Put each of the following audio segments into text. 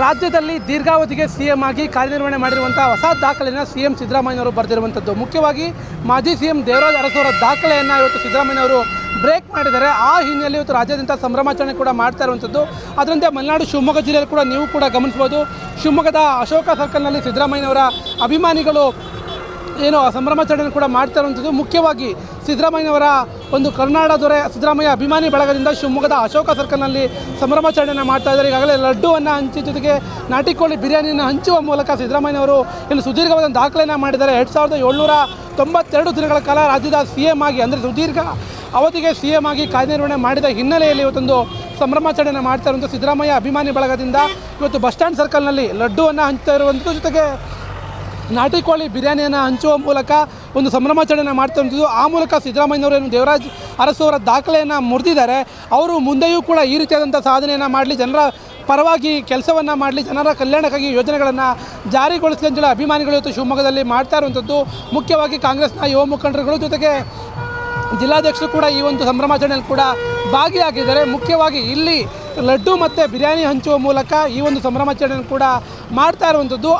ರಾಜ್ಯದಲ್ಲಿ ದೀರ್ಘಾವಧಿಗೆ ಸಿಎಂ ಆಗಿ ಕಾರ್ಯನಿರ್ವಹಣೆ ಮಾಡಿರುವಂಥ ಹೊಸ ದಾಖಲೆಯನ್ನು ಸಿಎಂ ಸಿದ್ದರಾಮಯ್ಯನವರು ಬರೆದಿರುವಂಥದ್ದು. ಮುಖ್ಯವಾಗಿ ಮಾಜಿ ಸಿಎಂ ದೇವರಾಜ್ ಅರಸು ಅವರ ದಾಖಲೆಯನ್ನು ಇವತ್ತು ಸಿದ್ದರಾಮಯ್ಯನವರು ಬ್ರೇಕ್ ಮಾಡಿದ್ದಾರೆ. ಆ ಹಿನ್ನೆಲೆಯಲ್ಲಿ ಇವತ್ತು ರಾಜ್ಯಾದ್ಯಂತ ಸಂಭ್ರಮಾಚರಣೆ ಕೂಡ ಮಾಡ್ತಾ ಇರುವಂಥದ್ದು. ಅದರಂತೆ ಮಲೆನಾಡು ಶಿವಮೊಗ್ಗ ಜಿಲ್ಲೆಯಲ್ಲಿ ಕೂಡ ನೀವು ಕೂಡ ಗಮನಿಸ್ಬೋದು. ಶಿವಮೊಗ್ಗದ ಅಶೋಕ ಸರ್ಕಲ್ನಲ್ಲಿ ಸಿದ್ದರಾಮಯ್ಯನವರ ಅಭಿಮಾನಿಗಳು ಏನು ಸಂಭ್ರಮಾಚರಣೆ ಕೂಡ ಮಾಡ್ತಾ ಇರುವಂಥದ್ದು. ಮುಖ್ಯವಾಗಿ ಸಿದ್ದರಾಮಯ್ಯನವರ ಒಂದು ಕರ್ನಾಟಕ ದೊರೆ ಸಿದ್ದರಾಮಯ್ಯ ಅಭಿಮಾನಿ ಬಳಗದಿಂದ ಶಿವಮೊಗ್ಗದ ಅಶೋಕ ಸರ್ಕಲ್ನಲ್ಲಿ ಸಂಭ್ರಮಾಚರಣೆಯನ್ನು ಮಾಡ್ತಾ ಇದ್ದಾರೆ. ಈಗಾಗಲೇ ಲಡ್ಡುವನ್ನು ಹಂಚಿ ಜೊತೆಗೆ ನಾಟಿ ಕೋಳಿ ಬಿರಿಯಾನಿಯನ್ನು ಹಂಚುವ ಮೂಲಕ ಸಿದ್ದರಾಮಯ್ಯನವರು ಇಲ್ಲಿ ಸುದೀರ್ಘವಾದ ದಾಖಲೆಯನ್ನು ಮಾಡಿದ್ದಾರೆ. 2792 ದಿನಗಳ ಕಾಲ ರಾಜ್ಯದ ಸಿಎಂ ಆಗಿ, ಅಂದರೆ ಸುದೀರ್ಘ ಅವಧಿಗೆ ಸಿಎಂ ಆಗಿ ಕಾರ್ಯನಿರ್ವಹಣೆ ಮಾಡಿದ ಹಿನ್ನೆಲೆಯಲ್ಲಿ ಇವತ್ತೊಂದು ಸಂಭ್ರಮಾಚರಣೆ ಮಾಡ್ತಾ ಇರುವಂಥ ಸಿದ್ದರಾಮಯ್ಯ ಅಭಿಮಾನಿ ಬಳಗದಿಂದ ಇವತ್ತು ಬಸ್ ಸ್ಟ್ಯಾಂಡ್ ಸರ್ಕಲ್ನಲ್ಲಿ ಲಡ್ಡುವನ್ನು ಹಂಚ್ತಾ ಇರುವಂಥದ್ದು, ಜೊತೆಗೆ ನಾಟಿ ಕೋಳಿ ಬಿರಿಯಾನಿಯನ್ನು ಹಂಚುವ ಮೂಲಕ ಒಂದು ಸಂಭ್ರಮಾಚರಣೆ ಮಾಡ್ತಾ ಇರುವಂಥದ್ದು. ಆ ಮೂಲಕ ಸಿದ್ದರಾಮಯ್ಯನವರು ಏನು ದೇವರಾಜ್ ಅರಸು ಅವರ ದಾಖಲೆಯನ್ನು ಮುರಿದಿದ್ದಾರೆ. ಅವರು ಮುಂದೆಯೂ ಕೂಡ ಈ ರೀತಿಯಾದಂಥ ಸಾಧನೆಯನ್ನು ಮಾಡಲಿ, ಜನರ ಪರವಾಗಿ ಕೆಲಸವನ್ನು ಮಾಡಲಿ, ಜನರ ಕಲ್ಯಾಣಕ್ಕಾಗಿ ಯೋಜನೆಗಳನ್ನು ಜಾರಿಗೊಳಿಸಲಿ ಅಂತೇಳಿ ಅಭಿಮಾನಿಗಳು ಇವತ್ತು ಶಿವಮೊಗ್ಗದಲ್ಲಿ ಮಾಡ್ತಾ ಇರುವಂಥದ್ದು. ಮುಖ್ಯವಾಗಿ ಕಾಂಗ್ರೆಸ್ನ ಯುವ ಮುಖಂಡರುಗಳು ಜೊತೆಗೆ ಜಿಲ್ಲಾಧ್ಯಕ್ಷರು ಕೂಡ ಈ ಒಂದು ಸಂಭ್ರಮಾಚರಣೆಯಲ್ಲಿ ಕೂಡ ಭಾಗಿಯಾಗಿದ್ದಾರೆ. ಮುಖ್ಯವಾಗಿ ಇಲ್ಲಿ ಲಡ್ಡು ಮತ್ತು ಬಿರಿಯಾನಿ ಹಂಚುವ ಮೂಲಕ ಈ ಒಂದು ಸಂಭ್ರಮಾಚರಣೆಯನ್ನು ಕೂಡ ಮಾಡ್ತಾ ಇರುವಂಥದ್ದು.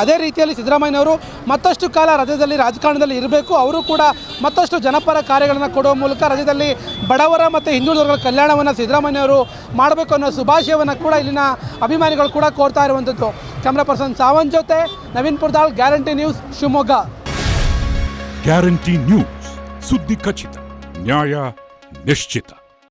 ಅದೇ ರೀತಿಯಲ್ಲಿ ಸಿದ್ದರಾಮಯ್ಯನವರು ಮತ್ತಷ್ಟು ಕಾಲ ರಾಜ್ಯದಲ್ಲಿ ರಾಜಕಾರಣದಲ್ಲಿ ಇರಬೇಕು, ಅವರು ಕೂಡ ಮತ್ತಷ್ಟು ಜನಪರ ಕಾರ್ಯಗಳನ್ನು ಕೊಡುವ ಮೂಲಕ ರಾಜ್ಯದಲ್ಲಿ ಬಡವರ ಮತ್ತು ಹಿಂದುಳಿದವರ ಕಲ್ಯಾಣವನ್ನು ಸಿದ್ದರಾಮಯ್ಯನವರು ಮಾಡಬೇಕು ಅನ್ನೋ ಶುಭಾಶಯವನ್ನು ಕೂಡ ಇಲ್ಲಿನ ಅಭಿಮಾನಿಗಳು ಕೂಡ ಕೋರ್ತಾ ಇರುವಂಥದ್ದು. ಕ್ಯಾಮ್ರಾ ಪರ್ಸನ್ ಸಾವಂತ್ ಜೊತೆ Naveen Purdal, guarantee news, Shivamogga. Guarantee news, ಸುದ್ದಿ ಖಚಿತ, ನ್ಯಾಯ ನಿಶ್ಚಿತ.